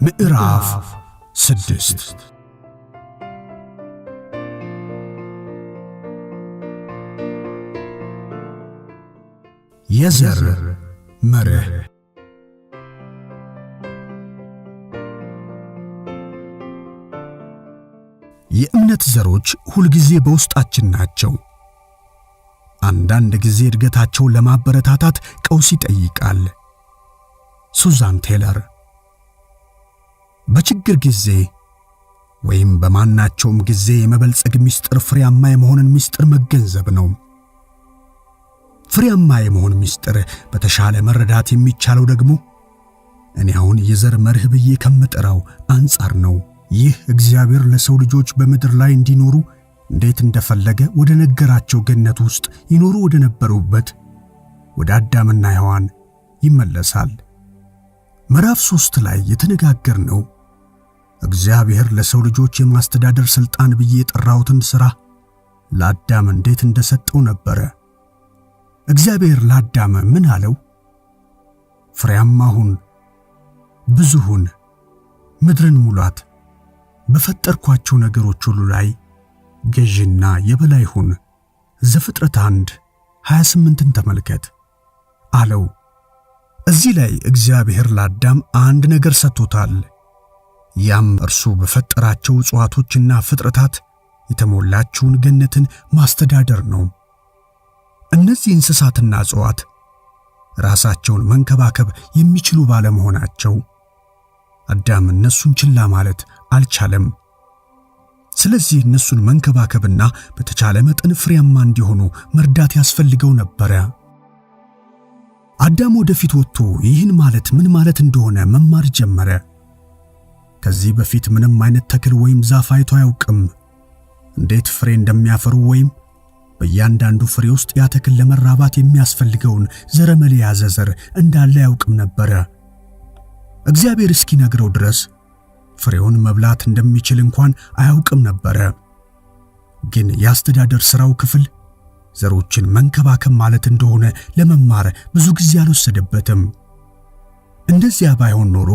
ምዕራፍ 6 የዘር መርህ። የእምነት ዘሮች ሁልጊዜ በውስጣችን ናቸው። አንዳንድ ጊዜ እድገታቸውን ለማበረታታት ቀውስ ይጠይቃል። ሱዛን ቴለር። በችግር ጊዜ ወይም በማናቸውም ጊዜ የመበልጸግ ምስጢር ፍሬያማ የመሆንን ምስጢር መገንዘብ ነው። ፍሬያማ የመሆን ምስጢር በተሻለ መረዳት የሚቻለው ደግሞ እኔ አሁን የዘር መርህ ብዬ ከምጠራው አንጻር ነው። ይህ እግዚአብሔር ለሰው ልጆች በምድር ላይ እንዲኖሩ እንዴት እንደፈለገ ወደ ነገራቸው ገነት ውስጥ ይኖሩ ወደ ነበሩበት ወደ አዳምና ሔዋን ይመለሳል። ምዕራፍ 3 ላይ የተነጋገርነው እግዚአብሔር ለሰው ልጆች የማስተዳደር ሥልጣን ብዬ የጠራሁትን ሥራ ለአዳም እንዴት እንደሰጠው ነበረ። እግዚአብሔር ለአዳም ምን አለው? ፍሬያማ ሁን፣ ብዙ ሁን፣ ምድርን ሙላት፣ በፈጠርኳቸው ነገሮች ሁሉ ላይ ገዥና የበላይ ሁን። ዘፍጥረት 1:28ን ተመልከት አለው። እዚህ ላይ እግዚአብሔር ለአዳም አንድ ነገር ሰጥቶታል። ያም እርሱ በፈጠራቸው እጽዋቶችና ፍጥረታት የተሞላችውን ገነትን ማስተዳደር ነው። እነዚህ እንስሳትና እጽዋት ራሳቸውን መንከባከብ የሚችሉ ባለመሆናቸው አዳም እነሱን ችላ ማለት አልቻለም። ስለዚህ እነሱን መንከባከብና በተቻለ መጠን ፍሬያማ እንዲሆኑ መርዳት ያስፈልገው ነበረ። አዳም ወደፊት ወጥቶ ይህን ማለት ምን ማለት እንደሆነ መማር ጀመረ። ከዚህ በፊት ምንም አይነት ተክል ወይም ዛፍ አይቶ አያውቅም። እንዴት ፍሬ እንደሚያፈሩ ወይም በእያንዳንዱ ፍሬ ውስጥ ያ ተክል ለመራባት የሚያስፈልገውን ዘረመል የያዘ ዘር እንዳለ አያውቅም ነበረ። እግዚአብሔር እስኪነግረው ድረስ ፍሬውን መብላት እንደሚችል እንኳን አያውቅም ነበረ። ግን የአስተዳደር ሥራው ክፍል ዘሮችን መንከባከብ ማለት እንደሆነ ለመማር ብዙ ጊዜ አልወሰደበትም። እንደዚያ ባይሆን ኖሮ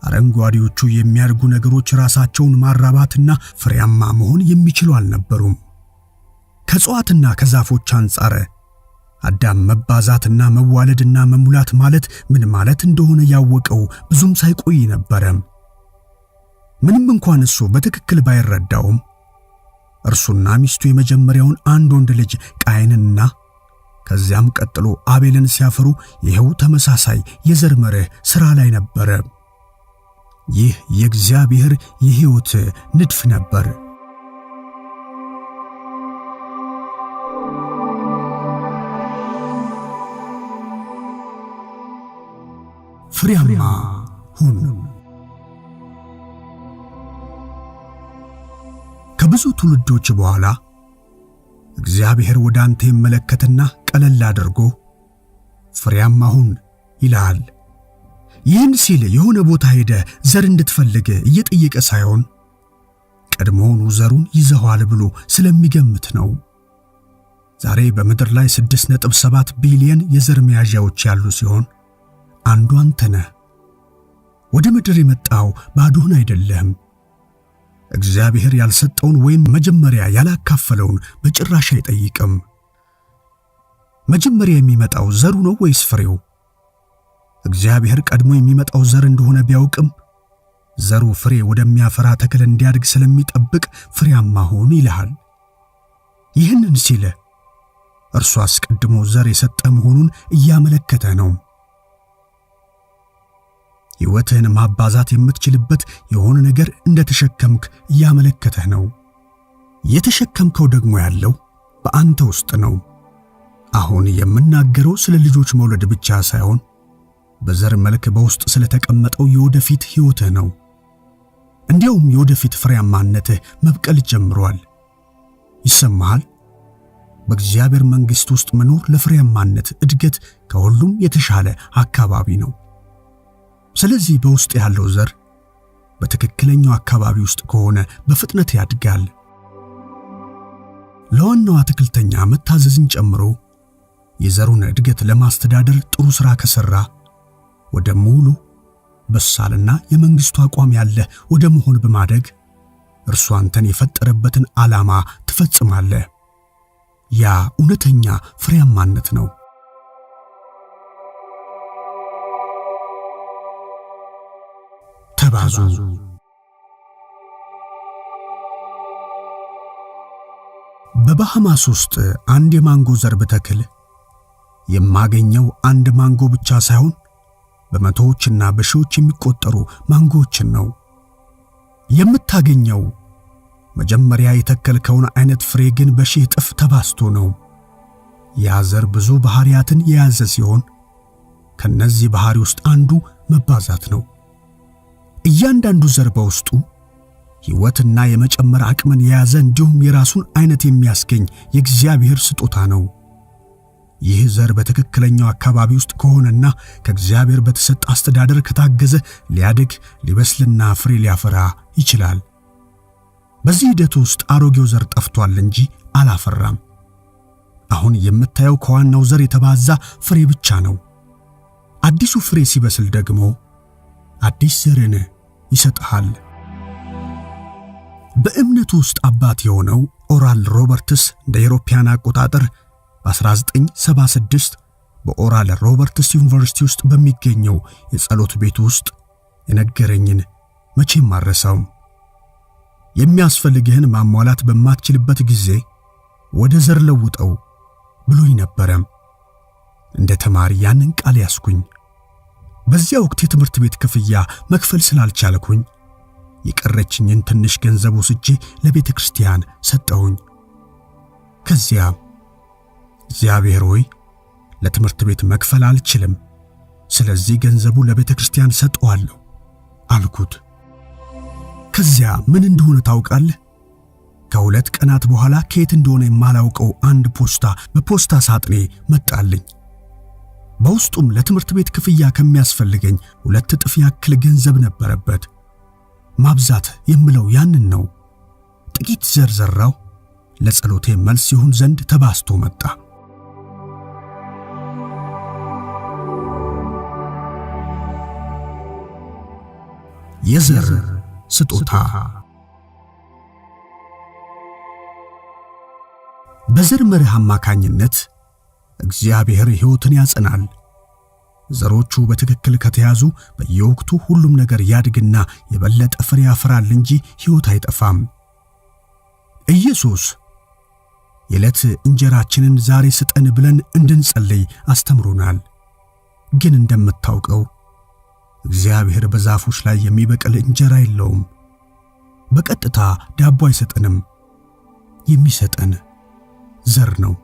አረንጓዴዎቹ የሚያድጉ ነገሮች ራሳቸውን ማራባትና ፍሬያማ መሆን የሚችሉ አልነበሩም። ከእጽዋትና ከዛፎች አንጻር አዳም መባዛትና መዋለድና መሙላት ማለት ምን ማለት እንደሆነ ያወቀው ብዙም ሳይቆይ ነበረ። ምንም እንኳን እሱ በትክክል ባይረዳውም እርሱና ሚስቱ የመጀመሪያውን አንድ ወንድ ልጅ ቃየንንና ከዚያም ቀጥሎ አቤልን ሲያፈሩ ይኸው ተመሳሳይ የዘር መርህ ሥራ ላይ ነበረ። ይህ የእግዚአብሔር የሕይወት ንድፍ ነበር። ፍሬያማ ሁን። ከብዙ ትውልዶች በኋላ እግዚአብሔር ወደ አንተ ይመለከትና ቀለል አድርጎ ፍሬያማ ሁን ይልሃል። ይህን ሲል የሆነ ቦታ ሄደ ዘር እንድትፈልግ እየጠየቀ ሳይሆን ቀድሞውኑ ዘሩን ይዘዋል ብሎ ስለሚገምት ነው። ዛሬ በምድር ላይ 6.7 ቢሊዮን የዘር መያዣዎች ያሉ ሲሆን አንዱ አንተ ነህ። ወደ ምድር የመጣው ባዶህን አይደለም። እግዚአብሔር ያልሰጠውን ወይም መጀመሪያ ያላካፈለውን በጭራሽ አይጠይቅም። መጀመሪያ የሚመጣው ዘሩ ነው ወይስ ፍሬው? እግዚአብሔር ቀድሞ የሚመጣው ዘር እንደሆነ ቢያውቅም ዘሩ ፍሬ ወደሚያፈራ ተክል እንዲያድግ ስለሚጠብቅ ፍሬያማ ሁን ይልሃል። ይህንን ሲል እርሱ አስቀድሞ ዘር የሰጠ መሆኑን እያመለከተ ነው። ሕይወትህን ማባዛት የምትችልበት የሆነ ነገር እንደተሸከምክ እያመለከተህ ነው። የተሸከምከው ደግሞ ያለው በአንተ ውስጥ ነው። አሁን የምናገረው ስለ ልጆች መውለድ ብቻ ሳይሆን በዘር መልክ በውስጥ ስለተቀመጠው የወደፊት ሕይወትህ ነው። እንዲያውም የወደፊት ፍሬያማነትህ መብቀል ጀምሯል። ይሰማሃል? በእግዚአብሔር መንግሥት ውስጥ መኖር ለፍሬያማነት እድገት ከሁሉም የተሻለ አካባቢ ነው። ስለዚህ በውስጥ ያለው ዘር በትክክለኛው አካባቢ ውስጥ ከሆነ በፍጥነት ያድጋል። ለዋናው አትክልተኛ መታዘዝን ጨምሮ የዘሩን እድገት ለማስተዳደር ጥሩ ሥራ ከሠራ ወደ ሙሉ በሳልና የመንግስቱ አቋም ያለ ወደ መሆን በማደግ እርሱ አንተን የፈጠረበትን ዓላማ ትፈጽማለህ። ያ እውነተኛ ፍሬያማነት ነው። ተባዙ። በባሃማስ ውስጥ አንድ የማንጎ ዘር ብተክል የማገኘው አንድ ማንጎ ብቻ ሳይሆን በመቶዎችና በሺዎች የሚቆጠሩ ማንጎዎችን ነው። የምታገኘው መጀመሪያ የተከልከውን አይነት ፍሬ ግን በሺህ እጥፍ ተባዝቶ ነው። ያ ዘር ብዙ ባህሪያትን የያዘ ሲሆን ከነዚህ ባህሪ ውስጥ አንዱ መባዛት ነው። እያንዳንዱ ዘር በውስጡ ሕይወትና የመጨመር አቅምን የያዘ እንዲሁም የራሱን አይነት የሚያስገኝ የእግዚአብሔር ስጦታ ነው። ይህ ዘር በትክክለኛው አካባቢ ውስጥ ከሆነና ከእግዚአብሔር በተሰጠ አስተዳደር ከታገዘ ሊያድግ ሊበስልና ፍሬ ሊያፈራ ይችላል። በዚህ ሂደት ውስጥ አሮጌው ዘር ጠፍቷል እንጂ አላፈራም። አሁን የምታየው ከዋናው ዘር የተባዛ ፍሬ ብቻ ነው። አዲሱ ፍሬ ሲበስል ደግሞ አዲስ ዘርን ይሰጥሃል። በእምነቱ ውስጥ አባት የሆነው ኦራል ሮበርትስ እንደ አውሮፓውያን አቆጣጠር በ1976 በኦራል ሮበርትስ ዩኒቨርሲቲ ውስጥ በሚገኘው የጸሎት ቤት ውስጥ የነገረኝን መቼም አልረሳውም። የሚያስፈልግህን ማሟላት በማትችልበት ጊዜ ወደ ዘር ለውጠው ብሎኝ ነበረም። እንደ ተማሪ ያንን ቃል ያስኩኝ። በዚያ ወቅት የትምህርት ቤት ክፍያ መክፈል ስላልቻልኩኝ የቀረችኝን ትንሽ ገንዘብ ወስጄ ለቤተ ክርስቲያን ሰጠሁኝ። ከዚያም እግዚአብሔር ሆይ ለትምህርት ቤት መክፈል አልችልም፣ ስለዚህ ገንዘቡ ለቤተ ክርስቲያን ሰጠዋለሁ አልኩት። ከዚያ ምን እንደሆነ ታውቃለህ? ከሁለት ቀናት በኋላ ከየት እንደሆነ የማላውቀው አንድ ፖስታ በፖስታ ሳጥኔ መጣልኝ። በውስጡም ለትምህርት ቤት ክፍያ ከሚያስፈልገኝ 2 እጥፍ ያክል ገንዘብ ነበረበት። ማብዛት የምለው ያንን ነው። ጥቂት ዘር ዘራው፣ ለጸሎቴ መልስ ይሁን ዘንድ ተባስቶ መጣ። የዘር ስጦታ። በዘር መርህ አማካኝነት እግዚአብሔር ሕይወትን ያጸናል። ዘሮቹ በትክክል ከተያዙ በየወቅቱ ሁሉም ነገር ያድግና የበለጠ ፍሬ ያፈራል እንጂ ሕይወት አይጠፋም። ኢየሱስ የዕለት እንጀራችንን ዛሬ ስጠን ብለን እንድንጸልይ አስተምሮናል። ግን እንደምታውቀው እግዚአብሔር በዛፎች ላይ የሚበቅል እንጀራ የለውም። በቀጥታ ዳቦ አይሰጠንም። የሚሰጠን ዘር ነው።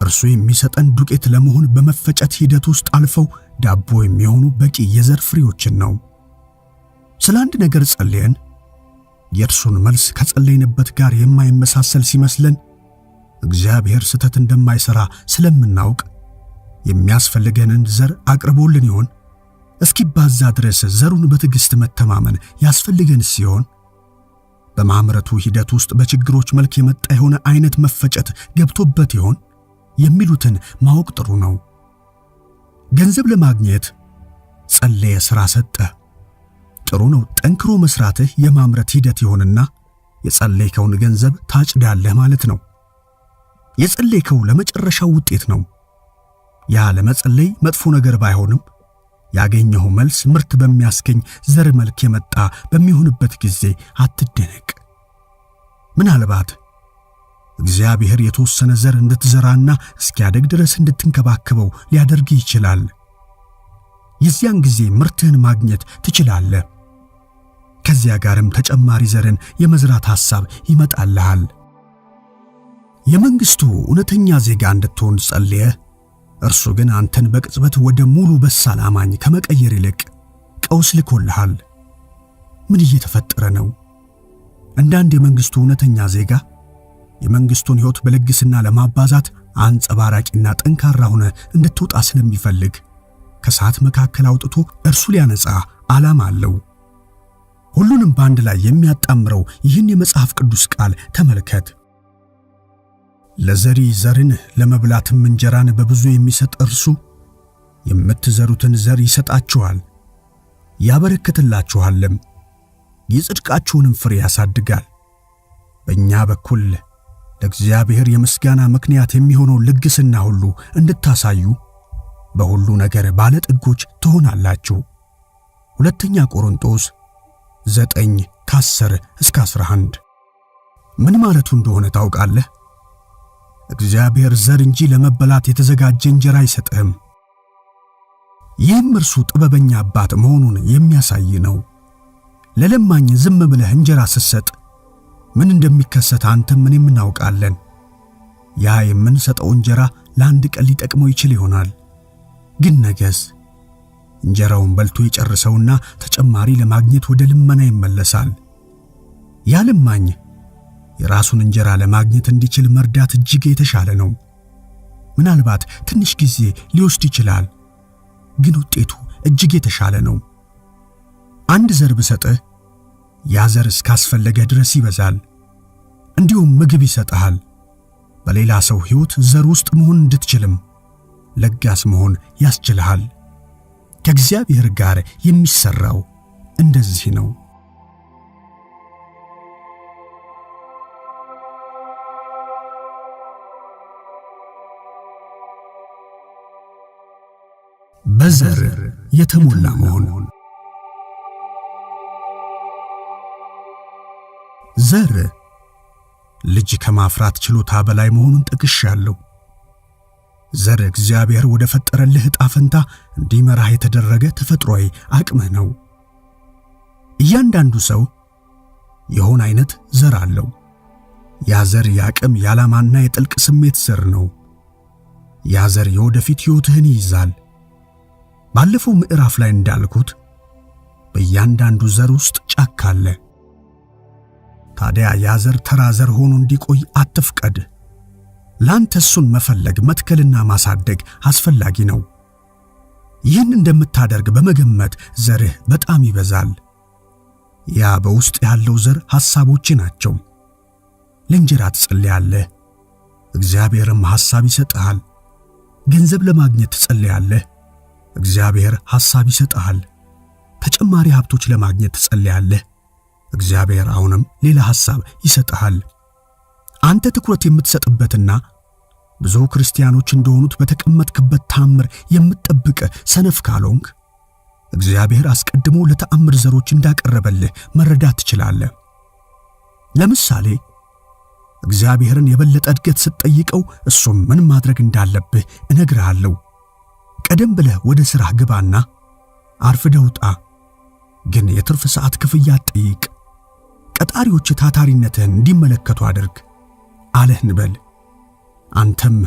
እርሱ የሚሰጠን ዱቄት ለመሆን በመፈጨት ሂደት ውስጥ አልፈው ዳቦ የሚሆኑ በቂ የዘር ፍሬዎችን ነው። ስለ አንድ ነገር ጸልየን የእርሱን መልስ ከጸለይንበት ጋር የማይመሳሰል ሲመስለን እግዚአብሔር ስህተት እንደማይሰራ ስለምናውቅ የሚያስፈልገንን ዘር አቅርቦልን ይሆን? እስኪባዛ ድረስ ዘሩን በትዕግስት መተማመን ያስፈልገን ሲሆን በማምረቱ ሂደት ውስጥ በችግሮች መልክ የመጣ የሆነ አይነት መፈጨት ገብቶበት ይሆን የሚሉትን ማወቅ ጥሩ ነው። ገንዘብ ለማግኘት ጸለየ፣ ሥራ ሰጠ። ጥሩ ነው። ጠንክሮ መስራትህ የማምረት ሂደት ይሆንና የጸለይከውን ገንዘብ ታጭዳለህ ማለት ነው። የጸለይከው ለመጨረሻው ውጤት ነው። ያ ለመጸለይ መጥፎ ነገር ባይሆንም ያገኘው መልስ ምርት በሚያስገኝ ዘር መልክ የመጣ በሚሆንበት ጊዜ አትደነቅ። ምናልባት እግዚአብሔር የተወሰነ ዘር እንድትዘራና እስኪያደግ ድረስ እንድትንከባከበው ሊያደርግ ይችላል። የዚያን ጊዜ ምርትህን ማግኘት ትችላለህ። ከዚያ ጋርም ተጨማሪ ዘርን የመዝራት ሐሳብ ይመጣልሃል። የመንግስቱ እውነተኛ ዜጋ እንድትሆን ጸልየህ እርሱ ግን አንተን በቅጽበት ወደ ሙሉ በሳል አማኝ ከመቀየር ይልቅ ቀውስ ልኮልሃል። ምን እየተፈጠረ ነው? አንዳንድ የመንግስቱ እውነተኛ ዜጋ የመንግስቱን ሕይወት በልግስና ለማባዛት አንጸባራቂና ጠንካራ ሆነ እንድትወጣ ስለሚፈልግ ከሰዓት መካከል አውጥቶ እርሱ ሊያነጻ ዓላማ አለው። ሁሉንም በአንድ ላይ የሚያጣምረው ይህን የመጽሐፍ ቅዱስ ቃል ተመልከት። ለዘሪ ዘርን ለመብላትም እንጀራን በብዙ የሚሰጥ እርሱ የምትዘሩትን ዘር ይሰጣችኋል፣ ያበረክትላችኋልም፣ የጽድቃችሁንም ፍሬ ያሳድጋል። በእኛ በኩል ለእግዚአብሔር የምስጋና ምክንያት የሚሆነው ልግስና ሁሉ እንድታሳዩ በሁሉ ነገር ባለጠጎች ትሆናላችሁ። ሁለተኛ ቆሮንቶስ 9:10-11። ምን ማለቱ እንደሆነ ታውቃለህ? እግዚአብሔር ዘር እንጂ ለመበላት የተዘጋጀ እንጀራ አይሰጥህም። ይህም እርሱ ጥበበኛ አባት መሆኑን የሚያሳይ ነው። ለለማኝ ዝም ብለህ እንጀራ ስትሰጥ ምን እንደሚከሰት አንተም እኔም እናውቃለን። ያ የምንሰጠው እንጀራ ለአንድ ቀን ሊጠቅመው ይችል ይሆናል። ግን ነገስ እንጀራውን በልቶ የጨርሰውና ተጨማሪ ለማግኘት ወደ ልመና ይመለሳል። ያ ለማኝ የራሱን እንጀራ ለማግኘት እንዲችል መርዳት እጅግ የተሻለ ነው። ምናልባት ትንሽ ጊዜ ሊወስድ ይችላል፣ ግን ውጤቱ እጅግ የተሻለ ነው። አንድ ዘር ብሰጥህ ያ ዘር እስካስፈለገህ ድረስ ይበዛል። እንዲሁም ምግብ ይሰጥሃል። በሌላ ሰው ሕይወት ዘር ውስጥ መሆን እንድትችልም ለጋስ መሆን ያስችልሃል። ከእግዚአብሔር ጋር የሚሰራው እንደዚህ ነው። በዘር የተሞላ መሆን። ዘር ልጅ ከማፍራት ችሎታ በላይ መሆኑን ጠቅሻለሁ። ዘር እግዚአብሔር ወደ ፈጠረልህ ዕጣ ፈንታ እንዲመራህ የተደረገ ተፈጥሯዊ አቅምህ ነው። እያንዳንዱ ሰው የሆነ አይነት ዘር አለው። ያ ዘር የአቅም የዓላማና የጥልቅ ስሜት ዘር ነው። ያ ዘር የወደፊት ሕይወትህን ይይዛል። ባለፈው ምዕራፍ ላይ እንዳልኩት በእያንዳንዱ ዘር ውስጥ ጫካ አለ። ታዲያ ያ ዘር ተራ ዘር ሆኖ እንዲቆይ አትፍቀድ። ላንተ እሱን መፈለግ መትከልና ማሳደግ አስፈላጊ ነው። ይህን እንደምታደርግ በመገመት ዘርህ በጣም ይበዛል። ያ በውስጥ ያለው ዘር ሐሳቦች ናቸው። ለእንጀራ ትጸልያለህ፣ እግዚአብሔርም ሐሳብ ይሰጥሃል። ገንዘብ ለማግኘት ትጸልያለህ፣ እግዚአብሔር ሐሳብ ይሰጥሃል። ተጨማሪ ሀብቶች ለማግኘት ትጸልያለህ፣ እግዚአብሔር አሁንም ሌላ ሐሳብ ይሰጥሃል። አንተ ትኩረት የምትሰጥበትና ብዙ ክርስቲያኖች እንደሆኑት በተቀመጥክበት ተአምር የምትጠብቅ ሰነፍ ካልሆንክ እግዚአብሔር አስቀድሞ ለተአምር ዘሮች እንዳቀረበልህ መረዳት ትችላለህ። ለምሳሌ እግዚአብሔርን የበለጠ እድገት ስትጠይቀው እሱም ምን ማድረግ እንዳለብህ እነግርሃለሁ። ቀደም ብለህ ወደ ሥራህ ግባና አርፍደህ ውጣ፣ ግን የትርፍ ሰዓት ክፍያ አትጠይቅ። ቀጣሪዎች ታታሪነትህን እንዲመለከቱ አድርግ አለህ እንበል። አንተም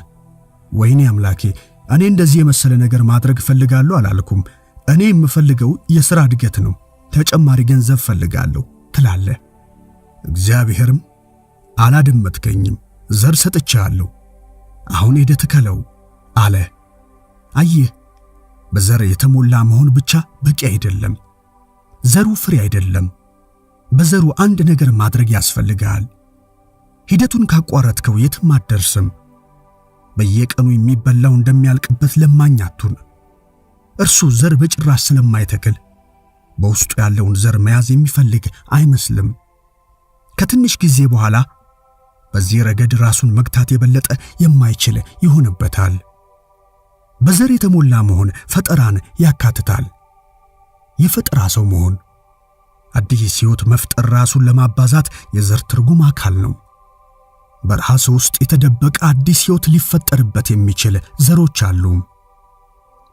ወይኔ አምላኬ እኔ እንደዚህ የመሰለ ነገር ማድረግ እፈልጋለሁ አላልኩም፣ እኔ የምፈልገው የሥራ እድገት ነው፣ ተጨማሪ ገንዘብ እፈልጋለሁ ትላለህ። እግዚአብሔርም አላደመጥከኝም፣ ዘር ሰጥቼሃለሁ፣ አሁን ሄደህ ትከለው አለ። አየህ፣ በዘር የተሞላ መሆን ብቻ በቂ አይደለም። ዘሩ ፍሬ አይደለም። በዘሩ አንድ ነገር ማድረግ ያስፈልጋል። ሂደቱን ካቋረጥከው የትም አትደርስም። በየቀኑ የሚበላው እንደሚያልቅበት ለማኝ አትሁን። እርሱ ዘር በጭራሽ ስለማይተክል በውስጡ ያለውን ዘር መያዝ የሚፈልግ አይመስልም። ከትንሽ ጊዜ በኋላ በዚህ ረገድ ራሱን መግታት የበለጠ የማይችል ይሆንበታል። በዘር የተሞላ መሆን ፈጠራን ያካትታል። የፈጠራ ሰው መሆን አዲስ ሕይወት መፍጠር ራሱን ለማባዛት የዘር ትርጉም አካል ነው። በራስ ውስጥ የተደበቀ አዲስ ሕይወት ሊፈጠርበት የሚችል ዘሮች አሉ።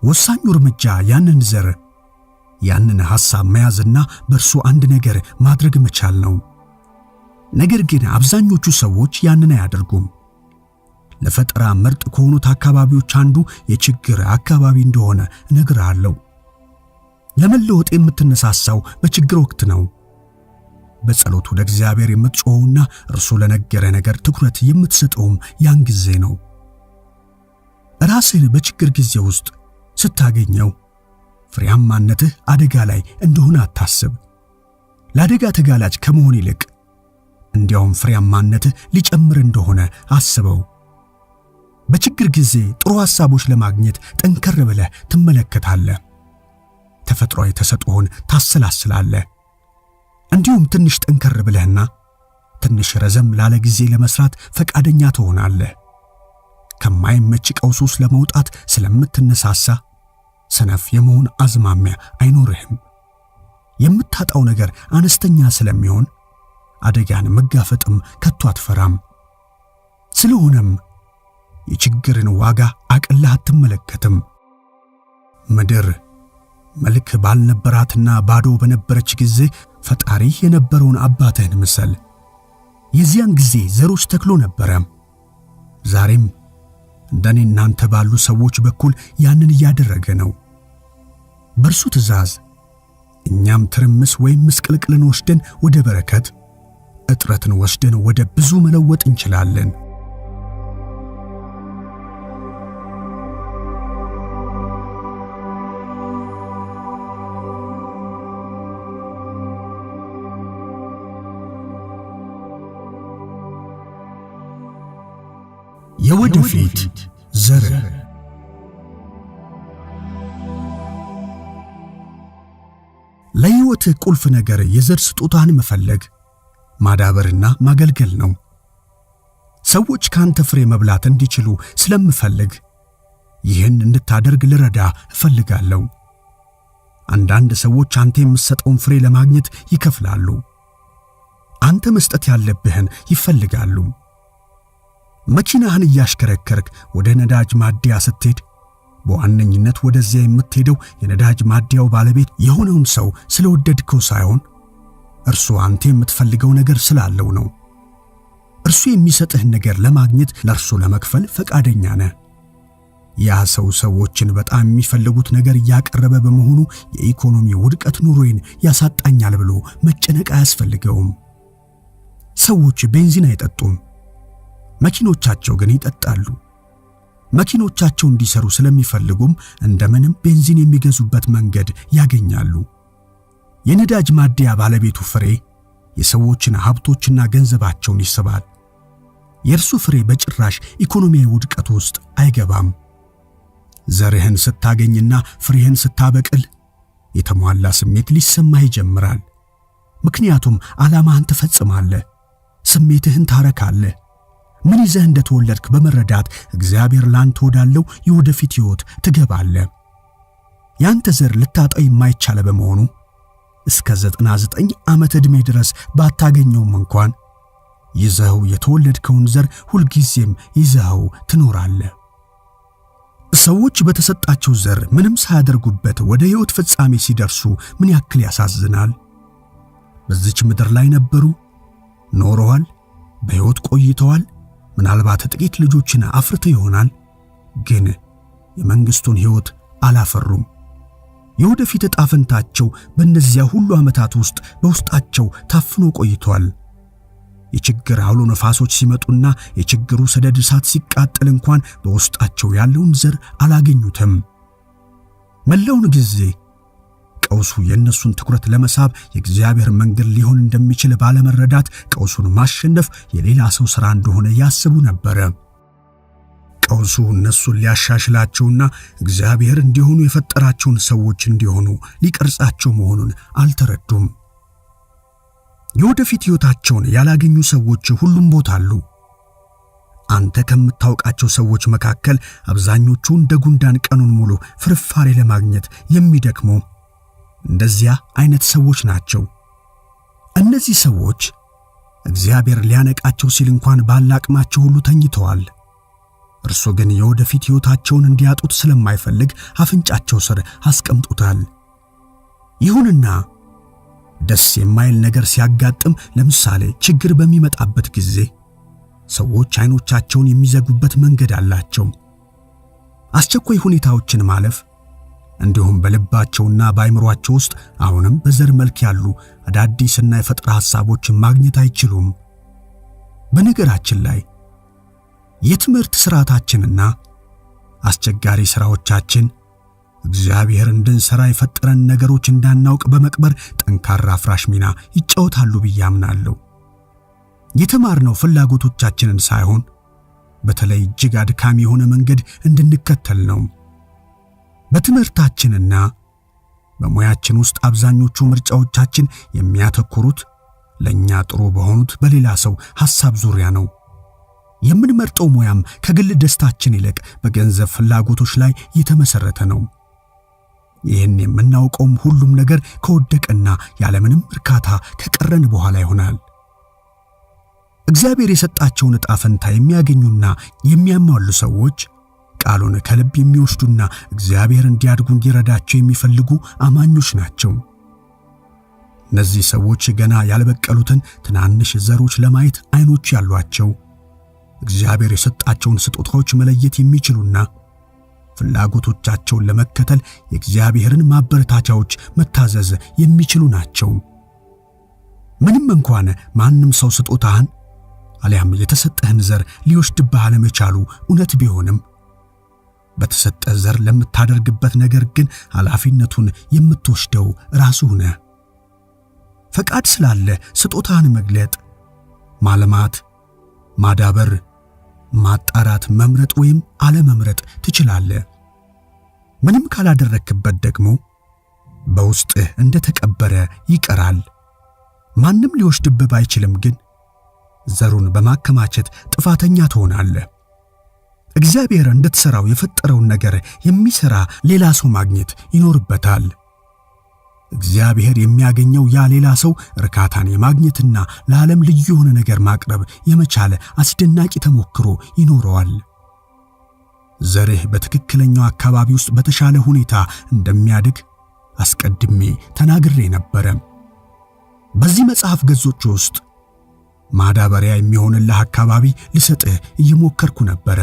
ወሳኙ እርምጃ ያንን ዘር ያንን ሐሳብ መያዝና በእርሱ አንድ ነገር ማድረግ መቻል ነው። ነገር ግን አብዛኞቹ ሰዎች ያንን አያደርጉም። ለፈጠራ ምርጥ ከሆኑት አካባቢዎች አንዱ የችግር አካባቢ እንደሆነ እነግርሃለሁ። ለመለወጥ የምትነሳሳው በችግር ወቅት ነው። በጸሎት ወደ እግዚአብሔር የምትጮኸውና እርሱ ለነገረ ነገር ትኩረት የምትሰጠውም ያን ጊዜ ነው። ራስህን በችግር ጊዜ ውስጥ ስታገኘው ፍሬያማነትህ አደጋ ላይ እንደሆነ አታስብ። ለአደጋ ተጋላጭ ከመሆን ይልቅ እንዲያውም ፍሬያማነትህ ሊጨምር እንደሆነ አስበው። በችግር ጊዜ ጥሩ ሐሳቦች ለማግኘት ጠንከር ብለህ ትመለከታለህ። ተፈጥሯዊ ተሰጥኦን ታሰላስላለህ። እንዲሁም ትንሽ ጠንከር ብለህና ትንሽ ረዘም ላለ ጊዜ ለመስራት ፈቃደኛ ትሆናለህ። ከማይመች ቀውስ ውስጥ ለመውጣት ስለምትነሳሳ ሰነፍ የመሆን አዝማሚያ አይኖርህም። የምታጣው ነገር አነስተኛ ስለሚሆን አደጋን መጋፈጥም ከቶ አትፈራም። ስለሆነም የችግርን ዋጋ አቅልለህ አትመለከትም። ምድር መልክ ባልነበራትና ባዶ በነበረች ጊዜ ፈጣሪ የነበረውን አባትህን ምሰል። የዚያን ጊዜ ዘሮች ተክሎ ነበረ። ዛሬም እንደኔ እናንተ ባሉ ሰዎች በኩል ያንን እያደረገ ነው። በእርሱ ትእዛዝ እኛም ትርምስ ወይም ምስቅልቅልን ወስደን ወደ በረከት፣ እጥረትን ወስደን ወደ ብዙ መለወጥ እንችላለን። የወደፊት ዘር ለሕይወት ቁልፍ ነገር የዘር ስጦታን መፈለግ፣ ማዳበርና ማገልገል ነው። ሰዎች ካንተ ፍሬ መብላት እንዲችሉ ስለምፈልግ ይህን እንድታደርግ ልረዳ እፈልጋለሁ። አንዳንድ ሰዎች አንተ የምትሰጠውን ፍሬ ለማግኘት ይከፍላሉ። አንተ መስጠት ያለብህን ይፈልጋሉ። መኪናህን እያሽከረከርክ ወደ ነዳጅ ማደያ ስትሄድ በዋነኝነት ወደዚያ የምትሄደው የነዳጅ ማደያው ባለቤት የሆነውን ሰው ስለወደድከው ሳይሆን እርሱ አንተ የምትፈልገው ነገር ስላለው ነው። እርሱ የሚሰጥህን ነገር ለማግኘት ለእርሱ ለመክፈል ፈቃደኛ ነህ። ያ ሰው ሰዎችን በጣም የሚፈልጉት ነገር እያቀረበ በመሆኑ የኢኮኖሚ ውድቀት ኑሮዬን ያሳጣኛል ብሎ መጨነቅ አያስፈልገውም። ሰዎች ቤንዚን አይጠጡም፣ መኪኖቻቸው ግን ይጠጣሉ። መኪኖቻቸው እንዲሰሩ ስለሚፈልጉም እንደምንም ቤንዚን የሚገዙበት መንገድ ያገኛሉ። የነዳጅ ማደያ ባለቤቱ ፍሬ የሰዎችን ሀብቶችና ገንዘባቸውን ይስባል። የእርሱ ፍሬ በጭራሽ ኢኮኖሚያዊ ውድቀት ውስጥ አይገባም። ዘርህን ስታገኝና ፍሬህን ስታበቅል የተሟላ ስሜት ሊሰማህ ይጀምራል። ምክንያቱም ዓላማህን ትፈጽማለህ፣ ስሜትህን ታረካለህ። ምን ይዘህ እንደተወለድክ በመረዳት እግዚአብሔር ላንተ ወዳለው የወደፊት ሕይወት ትገባለህ። ያንተ ዘር ልታጣው የማይቻል በመሆኑ እስከ 99 ዓመት ዕድሜ ድረስ ባታገኘውም እንኳን ይዘኸው የተወለድከውን ዘር ሁልጊዜም ይዘኸው ትኖራለህ። ሰዎች በተሰጣቸው ዘር ምንም ሳያደርጉበት ወደ ሕይወት ፍጻሜ ሲደርሱ ምን ያክል ያሳዝናል። በዚች ምድር ላይ ነበሩ፣ ኖረዋል፣ በሕይወት ቆይተዋል። ምናልባት ጥቂት ልጆችን አፍርተው ይሆናል፣ ግን የመንግሥቱን ሕይወት አላፈሩም። የወደፊት ዕጣ ፈንታቸው በእነዚያ ሁሉ ዓመታት ውስጥ በውስጣቸው ታፍኖ ቆይቷል። የችግር አውሎ ነፋሶች ሲመጡና የችግሩ ሰደድ እሳት ሲቃጠል እንኳን በውስጣቸው ያለውን ዘር አላገኙትም። መላውን ጊዜ ቀውሱ የእነሱን ትኩረት ለመሳብ የእግዚአብሔር መንገድ ሊሆን እንደሚችል ባለመረዳት ቀውሱን ማሸነፍ የሌላ ሰው ሥራ እንደሆነ ያስቡ ነበረ። ቀውሱ እነሱን ሊያሻሽላቸውና እግዚአብሔር እንዲሆኑ የፈጠራቸውን ሰዎች እንዲሆኑ ሊቀርጻቸው መሆኑን አልተረዱም። የወደፊት ሕይወታቸውን ያላገኙ ሰዎች ሁሉም ቦታ አሉ። አንተ ከምታውቃቸው ሰዎች መካከል አብዛኞቹ እንደ ጉንዳን ቀኑን ሙሉ ፍርፋሬ ለማግኘት የሚደክሙ እንደዚያ አይነት ሰዎች ናቸው። እነዚህ ሰዎች እግዚአብሔር ሊያነቃቸው ሲል እንኳን ባላቅማቸው ሁሉ ተኝተዋል። እርሱ ግን የወደፊት ሕይወታቸውን እንዲያጡት ስለማይፈልግ አፍንጫቸው ስር አስቀምጦታል። ይሁንና ደስ የማይል ነገር ሲያጋጥም፣ ለምሳሌ ችግር በሚመጣበት ጊዜ ሰዎች አይኖቻቸውን የሚዘጉበት መንገድ አላቸው። አስቸኳይ ሁኔታዎችን ማለፍ እንዲሁም በልባቸውና በአይምሮአቸው ውስጥ አሁንም በዘር መልክ ያሉ አዳዲስና የፈጠራ ሐሳቦችን ማግኘት አይችሉም። በነገራችን ላይ የትምህርት ሥርዓታችንና አስቸጋሪ ሥራዎቻችን እግዚአብሔር እንድንሠራ የፈጠረን ነገሮች እንዳናውቅ በመቅበር ጠንካራ ፍራሽ ሚና ይጫወታሉ ብዬ አምናለሁ። የተማርነው ፍላጎቶቻችንን ሳይሆን በተለይ እጅግ አድካሚ የሆነ መንገድ እንድንከተል ነው። በትምህርታችንና በሙያችን ውስጥ አብዛኞቹ ምርጫዎቻችን የሚያተኩሩት ለኛ ጥሩ በሆኑት በሌላ ሰው ሐሳብ ዙሪያ ነው። የምንመርጠው ሙያም ከግል ደስታችን ይልቅ በገንዘብ ፍላጎቶች ላይ የተመሰረተ ነው። ይህን የምናውቀውም ሁሉም ነገር ከወደቀና ያለምንም እርካታ ከቀረን በኋላ ይሆናል። እግዚአብሔር የሰጣቸውን ዕጣ ፈንታ የሚያገኙና የሚያሟሉ ሰዎች ቃሉን ከልብ የሚወስዱና እግዚአብሔር እንዲያድጉ እንዲረዳቸው የሚፈልጉ አማኞች ናቸው። እነዚህ ሰዎች ገና ያልበቀሉትን ትናንሽ ዘሮች ለማየት አይኖች ያሏቸው፣ እግዚአብሔር የሰጣቸውን ስጦታዎች መለየት የሚችሉና ፍላጎቶቻቸውን ለመከተል የእግዚአብሔርን ማበረታቻዎች መታዘዝ የሚችሉ ናቸው። ምንም እንኳን ማንም ሰው ስጦታህን አሊያም የተሰጠህን ዘር ሊወስድብህ አለመቻሉ እውነት ቢሆንም በተሰጠህ ዘር ለምታደርግበት ነገር ግን ኃላፊነቱን የምትወስደው ራስህ ነህ። ፈቃድ ስላለ ስጦታህን መግለጥ፣ ማልማት፣ ማዳበር፣ ማጣራት፣ መምረጥ ወይም አለመምረጥ ትችላለህ። ምንም ካላደረክበት ደግሞ በውስጥህ እንደተቀበረ ይቀራል። ማንም ሊወስድብህ ባይችልም ግን ዘሩን በማከማቸት ጥፋተኛ ትሆናለህ። እግዚአብሔር እንድትሰራው የፈጠረውን ነገር የሚሰራ ሌላ ሰው ማግኘት ይኖርበታል። እግዚአብሔር የሚያገኘው ያ ሌላ ሰው እርካታን የማግኘትና ለዓለም ልዩ የሆነ ነገር ማቅረብ የመቻለ አስደናቂ ተሞክሮ ይኖረዋል። ዘርህ በትክክለኛው አካባቢ ውስጥ በተሻለ ሁኔታ እንደሚያድግ አስቀድሜ ተናግሬ ነበር። በዚህ መጽሐፍ ገጾች ውስጥ ማዳበሪያ የሚሆንልህ አካባቢ ልሰጥህ እየሞከርኩ ነበር።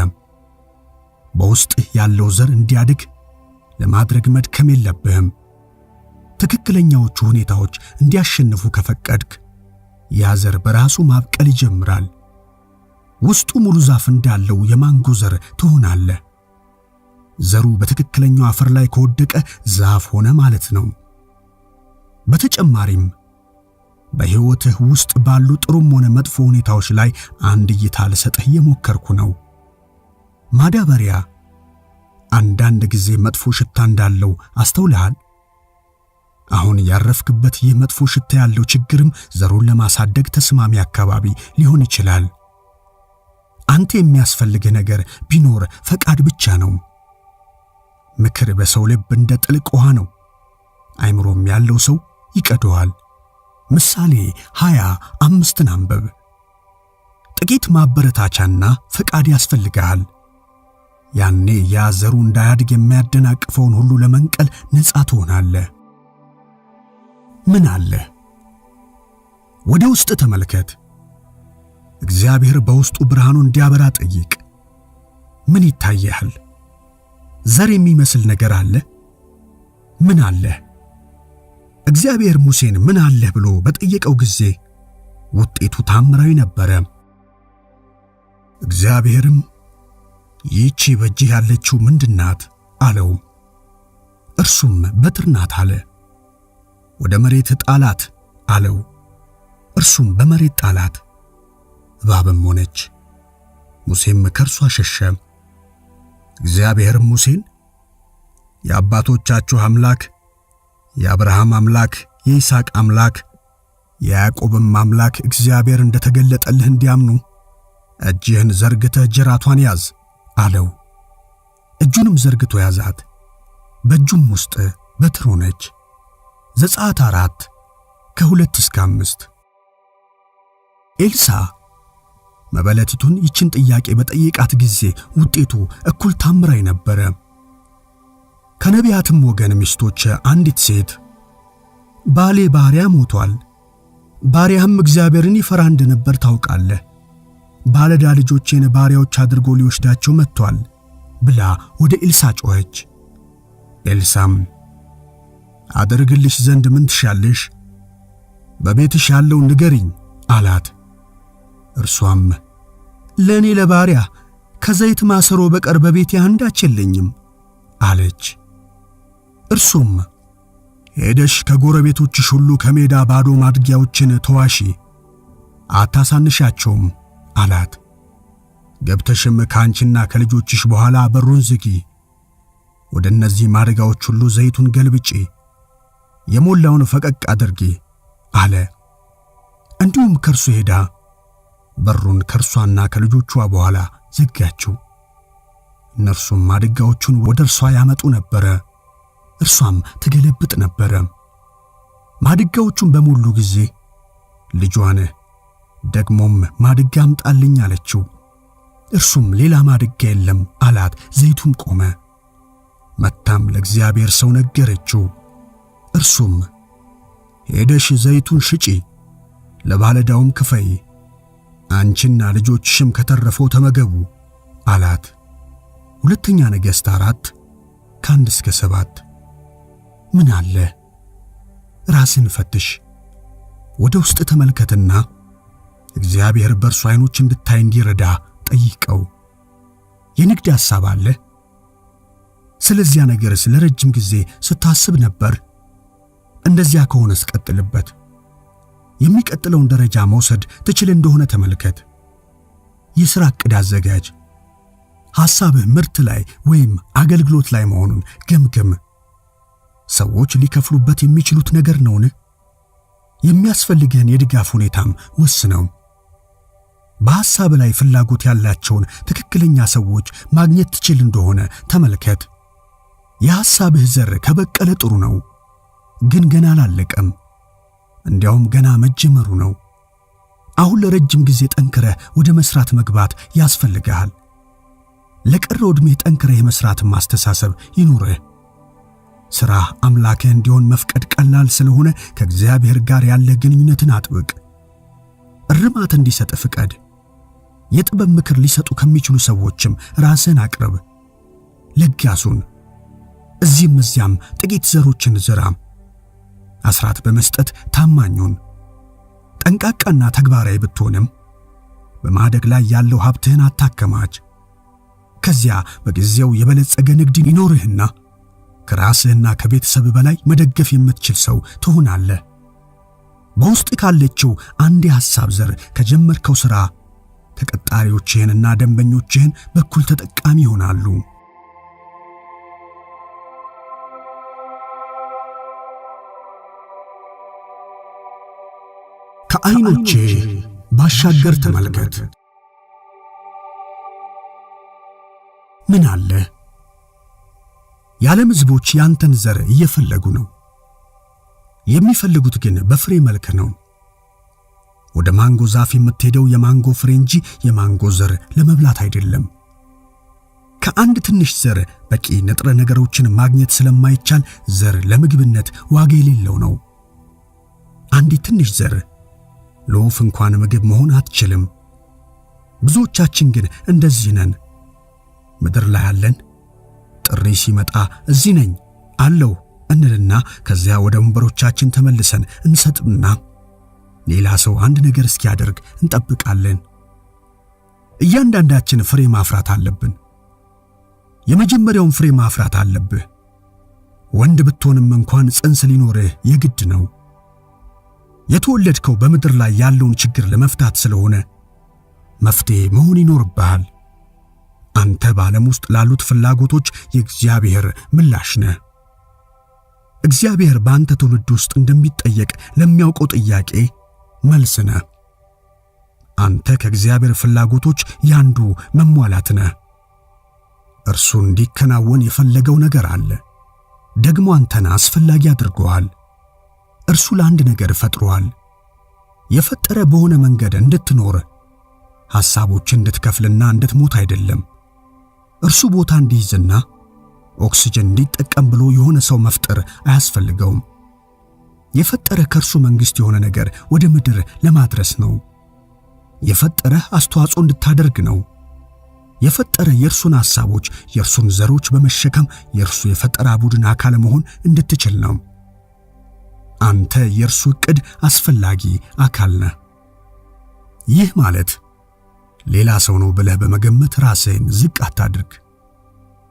በውስጥህ ያለው ዘር እንዲያድግ ለማድረግ መድከም የለብህም። ትክክለኛዎቹ ሁኔታዎች እንዲያሸንፉ ከፈቀድክ ያ ዘር በራሱ ማብቀል ይጀምራል። ውስጡ ሙሉ ዛፍ እንዳለው የማንጎ ዘር ትሆናለህ። ዘሩ በትክክለኛው አፈር ላይ ከወደቀ ዛፍ ሆነ ማለት ነው። በተጨማሪም በሕይወትህ ውስጥ ባሉ ጥሩም ሆነ መጥፎ ሁኔታዎች ላይ አንድ እይታ ልሰጥህ እየሞከርኩ ነው። ማዳበሪያ አንዳንድ ጊዜ መጥፎ ሽታ እንዳለው አስተውለሃል? አሁን ያረፍክበት ይህ መጥፎ ሽታ ያለው ችግርም ዘሩን ለማሳደግ ተስማሚ አካባቢ ሊሆን ይችላል። አንተ የሚያስፈልግህ ነገር ቢኖር ፈቃድ ብቻ ነው። ምክር በሰው ልብ እንደ ጥልቅ ውሃ ነው፣ አይምሮም ያለው ሰው ይቀደዋል። ምሳሌ 25 አንብብ። ጥቂት ማበረታቻና ፈቃድ ያስፈልግሃል። ያኔ ያ ዘሩ እንዳያድግ የሚያደናቅፈውን ሁሉ ለመንቀል ነፃ ትሆናለህ። ምን አለ? ወደ ውስጥ ተመልከት። እግዚአብሔር በውስጡ ብርሃኑን እንዲያበራ ጠይቅ። ምን ይታያል? ዘር የሚመስል ነገር አለ? ምን አለ? እግዚአብሔር ሙሴን ምን አለ ብሎ በጠየቀው ጊዜ ውጤቱ ታምራዊ ነበረ። እግዚአብሔርም ይህች በእጅህ ያለችው ምንድናት አለው። እርሱም በትር ናት አለ። ወደ መሬት ጣላት አለው። እርሱም በመሬት ጣላት፣ እባብም ሆነች። ሙሴም ከእርሷ ሸሸ። እግዚአብሔርም ሙሴን የአባቶቻችሁ አምላክ የአብርሃም አምላክ የይስሐቅ አምላክ የያዕቆብም አምላክ እግዚአብሔር እንደተገለጠልህ እንዲያምኑ እጅህን ዘርግተህ ጅራቷን ያዝ አለው። እጁንም ዘርግቶ ያዛት፣ በእጁም ውስጥ በትር ሆነች። ዘጸአት 4:2-5 ኤልሳ መበለቲቱን ይችን ጥያቄ በጠየቃት ጊዜ ውጤቱ እኩል ታምራዊ ነበረ። ከነቢያትም ወገን ሚስቶች አንዲት ሴት ባሌ ባሪያ ሞቷል፣ ባሪያህም እግዚአብሔርን ይፈራ እንደነበር ታውቃለህ፣ ባለዳ ልጆቼን ባሪያዎች አድርጎ ሊወስዳቸው መጥቷል ብላ ወደ ኤልሳ ጮኸች። ኤልሳም አደርግልሽ ዘንድ ምን ትሻለሽ? በቤትሽ ያለውን ንገሪኝ አላት። እርሷም ለእኔ ለባሪያ ከዘይት ማሰሮ በቀር በቤቴ አንዳች የለኝም አለች። እርሱም ሄደሽ ከጎረቤቶችሽ ሁሉ ከሜዳ ባዶ ማድጊያዎችን ተዋሺ፣ አታሳንሻቸውም አላት። ገብተሽም ከአንቺና ከልጆችሽ በኋላ በሩን ዝጊ፣ ወደ እነዚህ ማድጋዎች ሁሉ ዘይቱን ገልብጪ፣ የሞላውን ፈቀቅ አድርጊ አለ። እንዲሁም ከርሱ ሄዳ በሩን ከርሷና ከልጆቿ በኋላ ዘጋችው። እነርሱም ማድጋዎቹን ወደ እርሷ ያመጡ ነበረ፣ እርሷም ትገለብጥ ነበረ። ማድጋዎቹን በሞሉ ጊዜ ልጇን ደግሞም ማድጋ አምጣልኝ አለችው። እርሱም ሌላ ማድጋ የለም አላት። ዘይቱም ቆመ። መታም ለእግዚአብሔር ሰው ነገረችው። እርሱም ሄደሽ ዘይቱን ሽጪ፣ ለባለዳውም ክፈይ፣ አንቺና ልጆችሽም ከተረፈው ተመገቡ አላት። ሁለተኛ ነገሥት 4:1-7። ምን አለ? ራስን ፈትሽ፣ ወደ ውስጥ ተመልከትና እግዚአብሔር በእርሱ ዓይኖች እንድታይ እንዲረዳ ጠይቀው። የንግድ ሐሳብ አለ? ስለዚያ ነገርስ ለረጅም ጊዜ ስታስብ ነበር? እንደዚያ ከሆነስ ቀጥልበት። የሚቀጥለውን ደረጃ መውሰድ ትችል እንደሆነ ተመልከት። የሥራ ዕቅድ አዘጋጅ። ሐሳብህ ምርት ላይ ወይም አገልግሎት ላይ መሆኑን ገምግም። ሰዎች ሊከፍሉበት የሚችሉት ነገር ነውን? የሚያስፈልግህን የድጋፍ ሁኔታም ወስነው። በሐሳብ ላይ ፍላጎት ያላቸውን ትክክለኛ ሰዎች ማግኘት ትችል እንደሆነ ተመልከት። የሐሳብህ ዘር ከበቀለ ጥሩ ነው፣ ግን ገና አላለቀም። እንዲያውም ገና መጀመሩ ነው። አሁን ለረጅም ጊዜ ጠንክረህ ወደ መስራት መግባት ያስፈልግሃል። ለቀረው ዕድሜ ጠንክረህ የመስራት ማስተሳሰብ ይኑርህ። ሥራ አምላክህ እንዲሆን መፍቀድ ቀላል ስለሆነ ከእግዚአብሔር ጋር ያለህ ግንኙነትን አጥብቅ። እርማት እንዲሰጥ ፍቀድ። የጥበብ ምክር ሊሰጡ ከሚችሉ ሰዎችም ራስህን አቅርብ። ለጋሱን እዚህም እዚያም ጥቂት ዘሮችን ዝራ። አስራት በመስጠት ታማኙን። ጠንቃቃና ተግባራዊ ብትሆንም በማደግ ላይ ያለው ሀብትህን አታከማች። ከዚያ በጊዜው የበለጸገ ንግድ ይኖርህና ከራስህና ከቤተሰብ በላይ መደገፍ የምትችል ሰው ትሆናለህ። በውስጥ ካለችው አንድ የሐሳብ ዘር ከጀመርከው ሥራ ተቀጣሪዎችህንና ደንበኞችህን በኩል ተጠቃሚ ይሆናሉ። ከዓይኖቼ ባሻገር ተመልከት። ምን አለ? የዓለም ሕዝቦች ያንተን ዘር እየፈለጉ ነው። የሚፈልጉት ግን በፍሬ መልክ ነው። ወደ ማንጎ ዛፍ የምትሄደው የማንጎ ፍሬ እንጂ የማንጎ ዘር ለመብላት አይደለም። ከአንድ ትንሽ ዘር በቂ ንጥረ ነገሮችን ማግኘት ስለማይቻል ዘር ለምግብነት ዋጋ የሌለው ነው። አንዲት ትንሽ ዘር ለወፍ እንኳን ምግብ መሆን አትችልም። ብዙዎቻችን ግን እንደዚህ ነን። ምድር ላይ አለን። ጥሪ ሲመጣ እዚህ ነኝ አለው እንልና ከዚያ ወደ ወንበሮቻችን ተመልሰን እንሰጥምና ሌላ ሰው አንድ ነገር እስኪያደርግ እንጠብቃለን። እያንዳንዳችን ፍሬ ማፍራት አለብን። የመጀመሪያውን ፍሬ ማፍራት አለብህ። ወንድ ብትሆንም እንኳን ጽንስ ሊኖርህ የግድ ነው። የተወለድከው በምድር ላይ ያለውን ችግር ለመፍታት ስለሆነ መፍትሄ መሆን ይኖርብሃል። አንተ በዓለም ውስጥ ላሉት ፍላጎቶች የእግዚአብሔር ምላሽ ነህ። እግዚአብሔር በአንተ ትውልድ ውስጥ እንደሚጠየቅ ለሚያውቀው ጥያቄ መልስ ነህ። አንተ ከእግዚአብሔር ፍላጎቶች ያንዱ መሟላት ነህ። እርሱ እንዲከናወን የፈለገው ነገር አለ። ደግሞ አንተን አስፈላጊ አድርጎሃል። እርሱ ለአንድ ነገር ፈጥሮሃል። የፈጠረ በሆነ መንገድ እንድትኖር፣ ሐሳቦችን እንድትከፍልና እንድትሞት አይደለም። እርሱ ቦታ እንዲይዝና ኦክሲጅን እንዲጠቀም ብሎ የሆነ ሰው መፍጠር አያስፈልገውም። የፈጠረ ከእርሱ መንግሥት የሆነ ነገር ወደ ምድር ለማድረስ ነው። የፈጠረ አስተዋጽኦ እንድታደርግ ነው። የፈጠረ የእርሱን ሐሳቦች፣ የእርሱን ዘሮች በመሸከም የእርሱ የፈጠራ ቡድን አካል መሆን እንድትችል ነው። አንተ የእርሱ ዕቅድ አስፈላጊ አካል ነህ። ይህ ማለት ሌላ ሰው ነው ብለህ በመገመት ራስህን ዝቅ አታድርግ።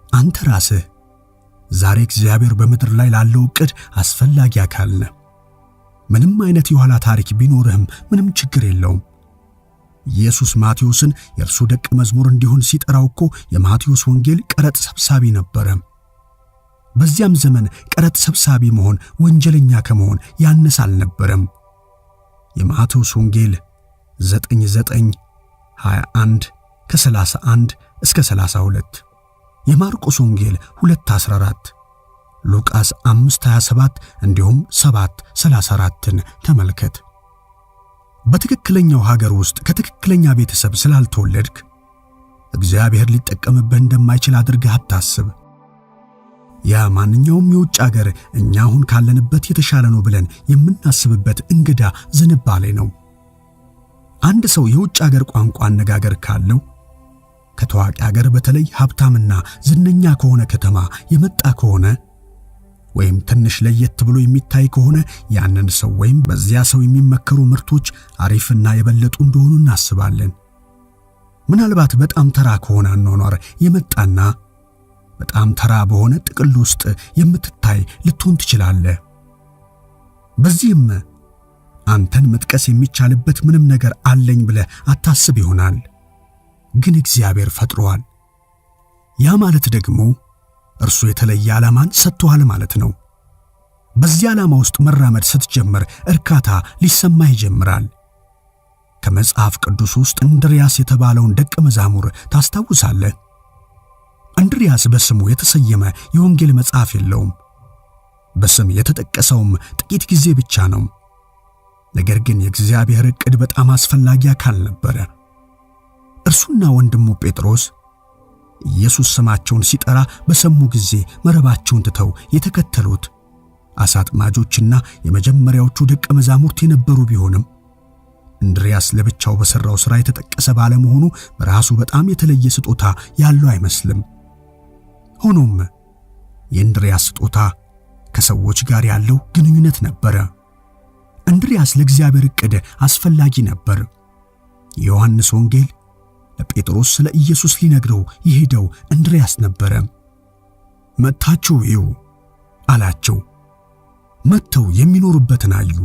አንተ ራስህ ዛሬ እግዚአብሔር በምድር ላይ ላለው ዕቅድ አስፈላጊ አካል ነህ። ምንም አይነት የኋላ ታሪክ ቢኖርህም ምንም ችግር የለውም። ኢየሱስ ማቴዎስን የእርሱ ደቀ መዝሙር እንዲሆን ሲጠራው እኮ የማቴዎስ ወንጌል ቀረጥ ሰብሳቢ ነበረ። በዚያም ዘመን ቀረጥ ሰብሳቢ መሆን ወንጀለኛ ከመሆን ያነሰ አልነበረም። የማቴዎስ ወንጌል 9:21 ከ31 እስከ 32፣ የማርቆስ ወንጌል 2:14፣ ሉቃስ 5:27 እንዲሁም 7:34ን ተመልከት። በትክክለኛው ሀገር ውስጥ ከትክክለኛ ቤተሰብ ስላልተወለድክ እግዚአብሔር ሊጠቀምብህ እንደማይችል አድርገህ አታስብ። ያ ማንኛውም የውጭ ሀገር እኛ አሁን ካለንበት የተሻለ ነው ብለን የምናስብበት እንግዳ ዝንባሌ ነው። አንድ ሰው የውጭ ሀገር ቋንቋ አነጋገር ካለው ከታዋቂ ሀገር በተለይ ሀብታምና ዝነኛ ከሆነ ከተማ የመጣ ከሆነ ወይም ትንሽ ለየት ብሎ የሚታይ ከሆነ ያንን ሰው ወይም በዚያ ሰው የሚመከሩ ምርቶች አሪፍና የበለጡ እንደሆኑ እናስባለን። ምናልባት በጣም ተራ ከሆነ አኗኗር የመጣና በጣም ተራ በሆነ ጥቅል ውስጥ የምትታይ ልትሆን ትችላለህ። በዚህም አንተን መጥቀስ የሚቻልበት ምንም ነገር አለኝ ብለህ አታስብ ይሆናል። ግን እግዚአብሔር ፈጥሮዋል። ያ ማለት ደግሞ እርሱ የተለየ ዓላማን ሰጥቶሃል ማለት ነው። በዚህ ዓላማ ውስጥ መራመድ ስትጀምር እርካታ ሊሰማህ ይጀምራል። ከመጽሐፍ ቅዱስ ውስጥ እንድርያስ የተባለውን ደቀ መዛሙር ታስታውሳለህ? እንድርያስ በስሙ የተሰየመ የወንጌል መጽሐፍ የለውም። በስም የተጠቀሰውም ጥቂት ጊዜ ብቻ ነው። ነገር ግን የእግዚአብሔር ዕቅድ በጣም አስፈላጊ አካል ነበረ። እርሱና ወንድሙ ጴጥሮስ ኢየሱስ ስማቸውን ሲጠራ በሰሙ ጊዜ መረባቸውን ትተው የተከተሉት ዓሣ አጥማጆችና የመጀመሪያዎቹ ደቀ መዛሙርት የነበሩ ቢሆንም እንድርያስ ለብቻው በሠራው ሥራ የተጠቀሰ ባለመሆኑ በራሱ በጣም የተለየ ስጦታ ያለው አይመስልም። ሆኖም የእንድርያስ ስጦታ ከሰዎች ጋር ያለው ግንኙነት ነበረ። እንድርያስ ለእግዚአብሔር ዕቅድ አስፈላጊ ነበር። የዮሐንስ ወንጌል ለጴጥሮስ ስለ ኢየሱስ ሊነግረው የሄደው እንድርያስ ነበረ። መጥታችሁ እዩ አላቸው። መጥተው የሚኖሩበትን አዩ።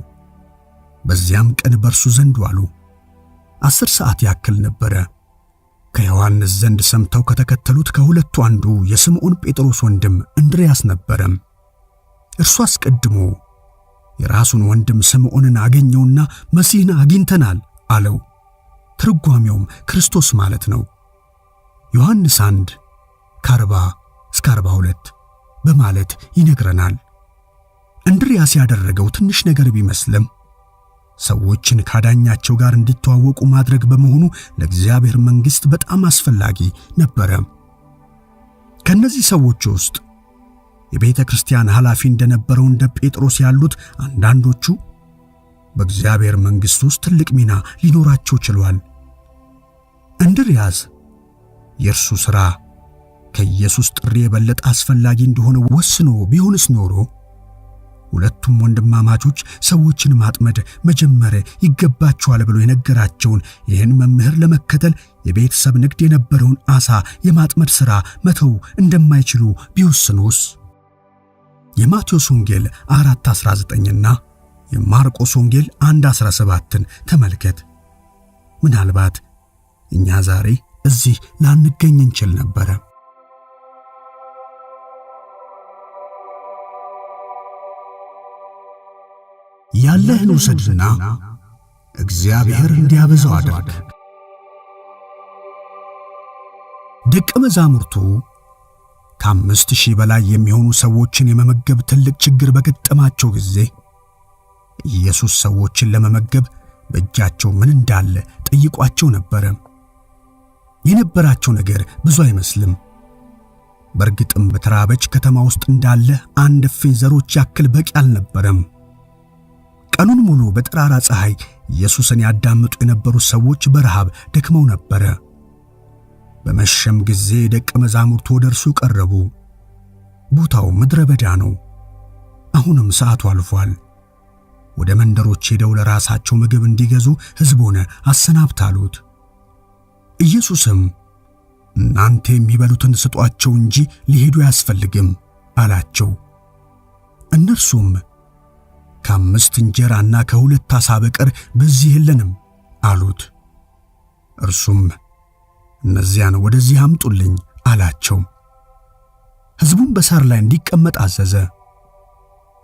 በዚያም ቀን በእርሱ ዘንድ ዋሉ። 10 ሰዓት ያክል ነበረ። ከዮሐንስ ዘንድ ሰምተው ከተከተሉት ከሁለቱ አንዱ የስምዖን ጴጥሮስ ወንድም እንድርያስ ነበረ። እርሱ አስቀድሞ የራሱን ወንድም ስምዖንን አገኘውና መሲህን አግኝተናል አለው። ትርጓሜውም ክርስቶስ ማለት ነው። ዮሐንስ 1:40 እስከ 42 በማለት ይነግረናል። እንድርያስ ያደረገው ትንሽ ነገር ቢመስልም ሰዎችን ካዳኛቸው ጋር እንዲተዋወቁ ማድረግ በመሆኑ ለእግዚአብሔር መንግሥት በጣም አስፈላጊ ነበረ። ከነዚህ ሰዎች ውስጥ የቤተ ክርስቲያን ኃላፊ እንደነበረው እንደ ጴጥሮስ ያሉት አንዳንዶቹ በእግዚአብሔር መንግሥት ውስጥ ትልቅ ሚና ሊኖራቸው ችሏል። እንድርያስ የእርሱ ሥራ ከኢየሱስ ጥሪ የበለጠ አስፈላጊ እንደሆነ ወስኖ ቢሆንስ ኖሮ ሁለቱም ወንድማማቾች ሰዎችን ማጥመድ መጀመር ይገባቸዋል ብሎ የነገራቸውን ይህን መምህር ለመከተል የቤተሰብ ንግድ የነበረውን ዓሣ የማጥመድ ሥራ መተው እንደማይችሉ ቢወስኑስ? የማቴዎስ ወንጌል 4:19ና የማርቆስ ወንጌል 1:17ን ተመልከት። ምናልባት እኛ ዛሬ እዚህ ላንገኝ እንችል ነበረ። ያለህን ውሰድና እግዚአብሔር እንዲያበዛው አድርግ። ደቀ መዛሙርቱ ከ5,000 በላይ የሚሆኑ ሰዎችን የመመገብ ትልቅ ችግር በገጠማቸው ጊዜ ኢየሱስ ሰዎችን ለመመገብ በእጃቸው ምን እንዳለ ጠይቋቸው ነበረ። የነበራቸው ነገር ብዙ አይመስልም። በእርግጥም በተራበች ከተማ ውስጥ እንዳለ አንድ እፍኝ ዘሮች ያክል በቂ አልነበረም። ቀኑን ሙሉ በጠራራ ፀሐይ ኢየሱስን ያዳምጡ የነበሩ ሰዎች በረሃብ ደክመው ነበረ። በመሸም ጊዜ ደቀ መዛሙርቱ ወደ እርሱ ቀረቡ። ቦታው ምድረ በዳ ነው። አሁንም ሰዓቱ አልፏል። ወደ መንደሮች ሄደው ለራሳቸው ምግብ እንዲገዙ ሕዝቡን አሰናብታሉት። ኢየሱስም እናንተ የሚበሉትን ስጧቸው እንጂ ሊሄዱ አያስፈልግም አላቸው። እነርሱም ከ5 እንጀራና ከ2 ዓሣ በቀር በዚህ የለንም አሉት። እርሱም እነዚያን ወደዚህ አምጡልኝ አላቸው። ሕዝቡን በሳር ላይ እንዲቀመጥ አዘዘ።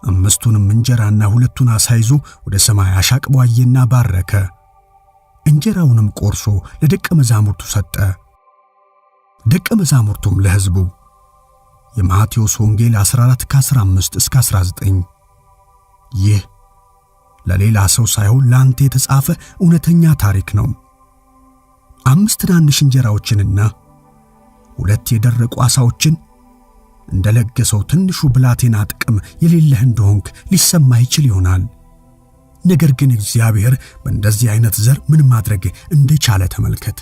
5ቱንም እንጀራና 2ቱን ዓሣ ይዞ ወደ ሰማይ አሻቅቦ አየና ባረከ። እንጀራውንም ቆርሶ ለደቀ መዛሙርቱ ሰጠ፣ ደቀ መዛሙርቱም ለሕዝቡ። የማቴዎስ ወንጌል 14:15 እስከ 19። ይህ ለሌላ ሰው ሳይሆን ለአንተ የተጻፈ እውነተኛ ታሪክ ነው። 5 ትናንሽ እንጀራዎችንና 2 የደረቁ ዓሣዎችን እንደለገሰው ትንሹ ብላቴና ጥቅም የሌለህ እንደሆንክ ሊሰማህ ይችል ይሆናል። ነገር ግን እግዚአብሔር በእንደዚህ አይነት ዘር ምን ማድረግ እንደቻለ ተመልከት።